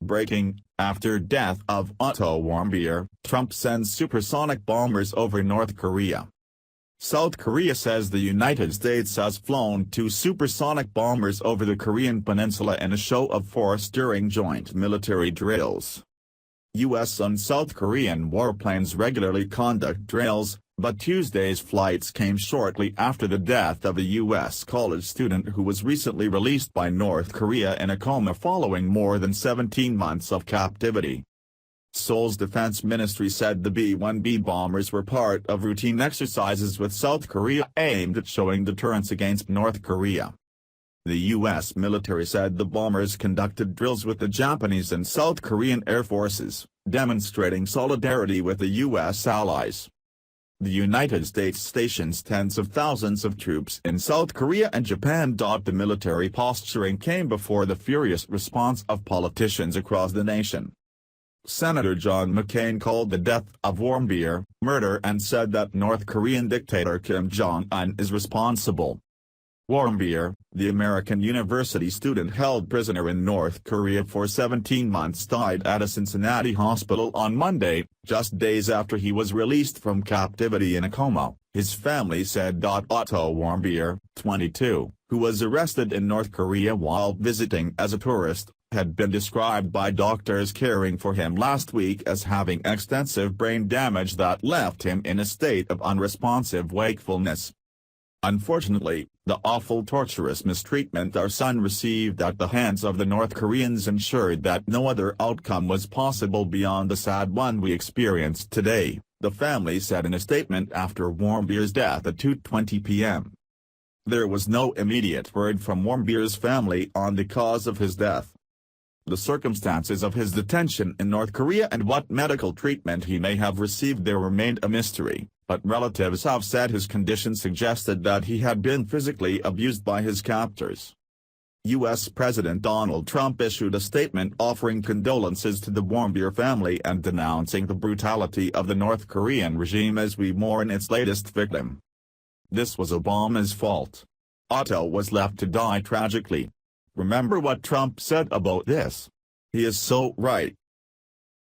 breaking, after death of Otto Warmbier, Trump sends supersonic bombers over North Korea. South Korea says the United States has flown 2 supersonic bombers over the Korean Peninsula in a show of force during joint military drills. U.S. and South Korean warplanes regularly conduct drills, but Tuesday's flights came shortly after the death of a U.S. college student who was recently released by North Korea in a coma following more than 17 months of captivity. Seoul's defense ministry said the B-1B bombers were part of routine exercises with South Korea aimed at showing deterrence against North Korea. The U.S. military said the bombers conducted drills with the Japanese and South Korean air forces, demonstrating solidarity with the U.S. allies. The United States stations tens of thousands of troops in South Korea and Japan. The military posturing came before the furious response of politicians across the nation. Senator John McCain called the death of Warmbier murder and said that North Korean dictator Kim Jong-un is responsible. Warmbier, the American university student held prisoner in North Korea for 17 months, died at a Cincinnati hospital on Monday, just days after he was released from captivity in a coma, his family said. Otto Warmbier, 22, who was arrested in North Korea while visiting as a tourist, had been described by doctors caring for him last week as having extensive brain damage that left him in a state of unresponsive wakefulness. Unfortunately, the awful torturous mistreatment our son received at the hands of the North Koreans ensured that no other outcome was possible beyond the sad one we experienced today, the family said in a statement after Warmbier's death at 2:20 p.m. There was no immediate word from Warmbier's family on the cause of his death. The circumstances of his detention in North Korea and what medical treatment he may have received there remained a mystery, but relatives have said his condition suggested that he had been physically abused by his captors. U.S. President Donald Trump issued a statement offering condolences to the Warmbier family and denouncing the brutality of the North Korean regime as we mourn its latest victim. This was Obama's fault. Otto was left to die tragically. Remember what Trump said about this? He is so right.